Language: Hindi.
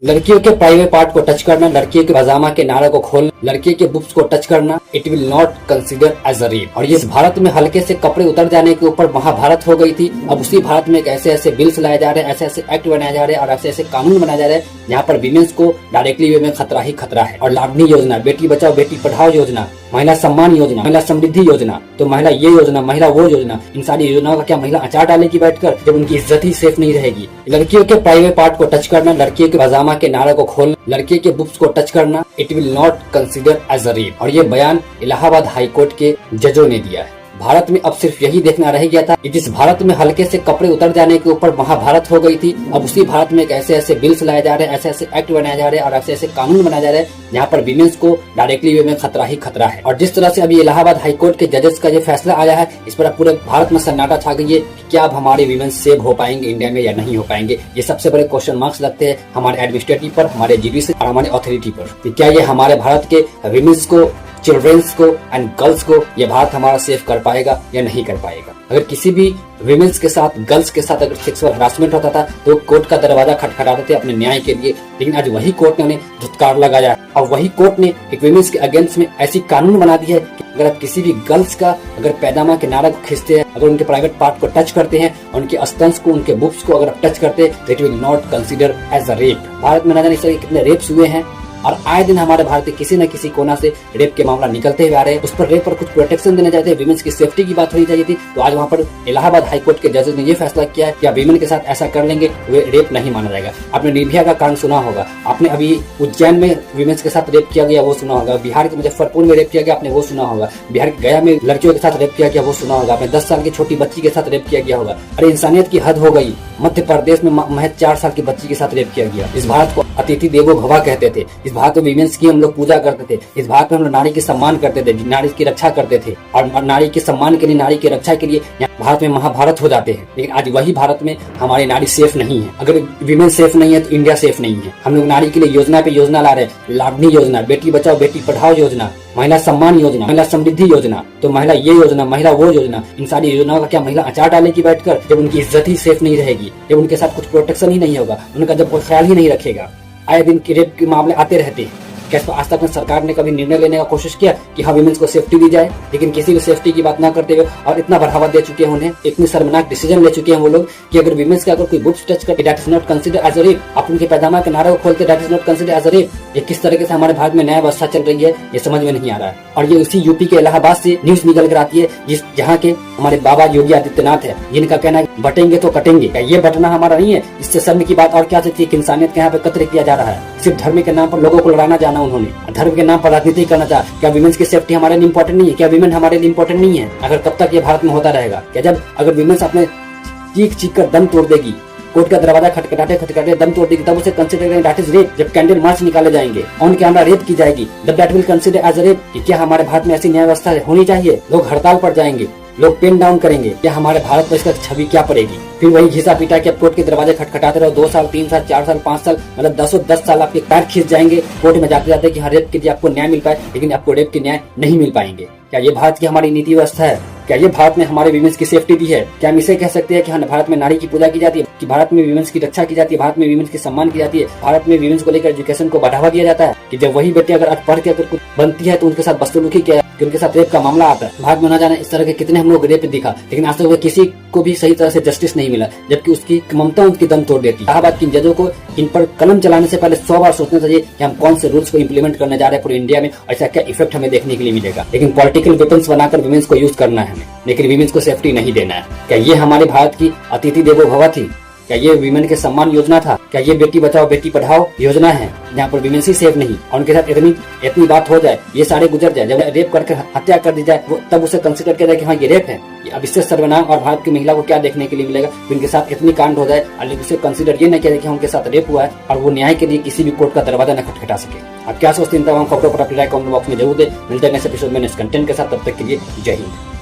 लड़कियों के प्राइवेट पार्ट को टच करना, लड़कियों के पजामा के नाड़ा को खोलना, लड़कियों के बुक्स को टच करना, it will not consider as a rape. और ये भारत में हल्के से कपड़े उतर जाने के ऊपर महाभारत हो गई थी। अब उसी भारत में ऐसे ऐसे बिल्स लाए जा रहे हैं, ऐसे ऐसे एक्ट बनाए जा रहे हैं और ऐसे ऐसे कानून बनाए जा रहे हैं जहाँ पर विमेंस को डायरेक्टली वे में खतरा ही खतरा है। और लाडली योजना, बेटी बचाओ बेटी पढ़ाओ योजना, महिला सम्मान योजना, महिला समृद्धि योजना, तो महिला ये योजना, महिला वो योजना, इन सारी योजनाओं का क्या महिला अचार डालेगी बैठकर, जब उनकी इज्जत ही सेफ नहीं रहेगी। लड़कियों के प्राइवेट पार्ट को टच करना, लड़कियों के पजामा के नाड़ा को खोलना, लड़कियों के बुक्स को टच करना, it will not consider as a rape. और ये बयान इलाहाबाद हाई कोर्ट के जजों ने दिया है। भारत में अब सिर्फ यही देखना रह गया था कि जिस भारत में हल्के से कपड़े उतर जाने के ऊपर महाभारत हो गई थी, अब उसी भारत में ऐसे ऐसे बिल्स लाए जा रहे हैं, ऐसे ऐसे एक्ट बनाए जा रहे हैं और ऐसे ऐसे कानून बनाए जा रहे हैं जहाँ पर विमेंस को डायरेक्टली वे में खतरा ही खतरा है। और जिस तरह से अभी इलाहाबाद हाई कोर्ट के जजेस का ये फैसला आया है, इस पर पूरे भारत में सन्नाटा छा गई है कि क्या अब हमारे विमेंस सेव हो पाएंगे इंडिया में या नहीं हो पाएंगे। ये सबसे बड़े क्वेश्चन मार्क्स लगते हैं हमारे एडमिनिस्ट्रेटिव पर, हमारे जीडीसी और हमारे अथॉरिटी पर कि क्या ये हमारे भारत के विमेंस को, चिल्ड्रंस को एंड गर्ल्स को ये भारत हमारा सेव कर पाएगा या नहीं कर पाएगा। अगर किसी भी विमेंस के साथ, गर्ल्स के साथ अगर सेक्सुअल हरासमेंट होता था तो कोर्ट का दरवाजा खटखटाते थे अपने न्याय के लिए, लेकिन आज वही कोर्ट ने उन्हें धुतकार लगाया और वही कोर्ट ने एक विमेंस के अगेंस्ट में ऐसी कानून बना दी है कि अगर आप किसी भी गर्ल्स का अगर पैजामा के नाड़ा को खींचते हैं, अगर उनके प्राइवेट पार्ट को टच करते हैं, उनके स्तंस को, उनके बुक्स को अगर आप टच करते हैं, तो it will not consider as a rape. Bharat में न जाने इस तरह कितने रेप्स हुए हैं और आए दिन हमारे भारत के किसी न किसी कोना से रेप के मामला निकलते हुए आ रहे हैं। उस पर रेप पर कुछ प्रोटेक्शन देने जाते हैं, विमेंस की सेफ्टी की बात होनी चाहिए थी। तो आज वहाँ पर इलाहाबाद हाई कोर्ट के जजेस ने ये फैसला किया है कि आप विमेन के साथ ऐसा कर लेंगे वे रेप नहीं माना जाएगा। आपने निर्भया का कांड सुना होगा, आपने अभी उज्जैन में विमेंस के साथ रेप किया गया वो सुना होगा, बिहार के मुजफ्फरपुर में रेप किया गया आपने वो सुना होगा, बिहार के गया में लड़कियों के साथ रेप किया गया वो सुना होगा, आपने 10 साल की छोटी बच्ची के साथ रेप किया गया होगा। अरे इंसानियत की हद हो गई, मध्य प्रदेश में महज 4 साल की बच्ची के साथ रेप किया गया। इस भारत को अतिथि देवो भव कहते थे, इस भारत में विमेंस की हम लोग पूजा करते थे, इस भारत में हम लोग नारी की सम्मान करते थे, नारी की रक्षा करते थे और नारी के सम्मान के लिए, नारी की रक्षा के लिए भारत में महाभारत हो जाते हैं। लेकिन आज वही भारत में हमारी नारी सेफ नहीं है। अगर विमेन सेफ नहीं है तो इंडिया सेफ नहीं है। हम लोग नारी के लिए योजना पे योजना ला रहे हैं, लाडली योजना, बेटी बचाओ बेटी पढ़ाओ योजना, महिला सम्मान योजना, महिला समृद्धि योजना, तो महिला ये योजना, महिला वो योजना, इन सारी योजनाओं का क्या महिला अचार डालेगी बैठकर, जब उनकी इज्जत ही सेफ नहीं रहेगी, जब उनके साथ कुछ प्रोटेक्शन ही नहीं होगा, उनका जब कोई ख्याल ही नहीं रखेगा। आए दिन की रेप के मामले आते रहते हैं। क्या आज तक सरकार ने कभी निर्णय लेने का कोशिश किया कि हाँ विमेंस को सेफ्टी दी जाए? लेकिन किसी भी सेफ्टी की बात ना करते हुए और इतना बढ़ावा दे चुके हैं उन्हें, इतनी शर्मनाक डिसीजन ले चुके हैं वो लोग कि अगर विमेंस का अगर कोई बुक्स टच करते that is not consider as a rape, आप उनके पैजामा के नारा को खोलते that is not consider as a rape. ये किस तरीके से हमारे भारत में न्याय व्यवस्था चल रही है ये समझ में नहीं आ रहा है। और ये उसी यूपी के इलाहाबाद से न्यूज निकल कर आती है जिस जहाँ के हमारे बाबा योगी आदित्यनाथ है, जिनका कहना है बटेंगे तो कटेंगे। क्या ये बटना हमारा नहीं है? इससे शर्म की बात और क्या सकती है कि इंसानियत के यहाँ पे कत्ल किया जा रहा है। सिर्फ धर्म के नाम पर लोगों को लड़ाना जाना उन्होंने, धर्म के नाम पर राजनीति करना चाहा। क्या विमेंस की सेफ्टी हमारे लिए इंपॉर्टेंट नहीं है? क्या विमेन हमारे लिए इंपॉर्टेंट नहीं है? अगर कब तक ये भारत में होता रहेगा? क्या जब अगर विमेंस अपने चीख चीख कर दम तोड़ देगी, कोर्ट का दरवाजा खटखटाते खटखटाते दम तोड़ देगी, तब उसे कंसीडर करेंगे दैट इज रेप। जब कैंडल मार्च निकाले जाएंगे, ऑन कैमरा रेप की जाएगी, तब that will consider as a rape. क्या हमारे भारत में ऐसी न्याय व्यवस्था होनी चाहिए? लोग हड़ताल पर जाएंगे, लोग पेन डाउन करेंगे, क्या हमारे भारत पर इसका छवि क्या पड़ेगी? फिर वही घिसा पीटा के कोर्ट के दरवाजे खटखटाते रहो, 2 साल 3 साल 4 साल 5 साल मतलब 10 साल आपके पैर खींच जाएंगे कोर्ट में जाते जाते कि हर रेप के लिए आपको न्याय मिल पाए, लेकिन आपको रेप के न्याय नहीं मिल पाएंगे। क्या ये भारत की हमारी नीति व्यवस्था है? क्या ये भारत में हमारे विमेंस की सेफ्टी दी है? क्या हम इसे कह सकते हैं कि हाँ भारत में नारी की पूजा की जाती है, कि भारत में विमेंस की रक्षा की जाती है, भारत में विमेंस की सम्मान की जाती है, भारत में विमेंस को लेकर एजुकेशन को बढ़ावा दिया जाता है, कि जब वही बेटी अगर पढ़ के अगर कुछ बनती है तो उनके साथ बदसलूकी किया, कि उनके साथ रेप का मामला आता है। भारत में न जाने इस तरह के कितने हम लोग रेप दिखा, लेकिन आज तक किसी को भी सही तरह से जस्टिस नहीं मिला, जबकि उसकी ममता उनकी दम तोड़ देती है। इलाहाबाद की जजों को इन पर कलम चलाने से पहले 100 बार सोचना चाहिए कि हम कौन से रूल्स को इम्प्लीमेंट करने जा रहे हैं पूरे इंडिया में, ऐसा क्या इफेक्ट हमें देखने के लिए मिलेगा। लेकिन पॉलिटिकल वेपन्स बनाकर विमेंस को यूज करना है हमें, लेकिन विमेंस को सेफ्टी नहीं देना है। क्या ये हमारे भारत की अतिथि देवो भव थी? क्या ये विमेन के सम्मान योजना था? क्या ये बेटी बचाओ बेटी पढ़ाओ योजना है जहाँ पर विमेन ही सेफ नहीं और उनके साथ इतनी बात हो जाए, ये सारे गुजर जाए, जब रेप करके हत्या कर दी जाए वो तब उसे कंसिडर किया जाए कि हाँ ये रेप है? अब इससे सर्वनाम और भारत की महिला को क्या देखने के लिए मिलेगा? उनके साथ इतनी कांड हो जाए और उसे कंसिडर ये नहीं किया जाए कि उनके साथ रेप हुआ है और वो न्याय के लिए किसी भी कोर्ट का दरवाजा न खटखटा सके। आप क्या सोचते हैं? तमाम खबरों पर अपनी राय कमेंट बॉक्स में जरूर दे। मिलते हैं नेक्स्ट एपिसोड में नेक्स्ट कंटेंट के साथ, तब तक के लिए जय हिंद।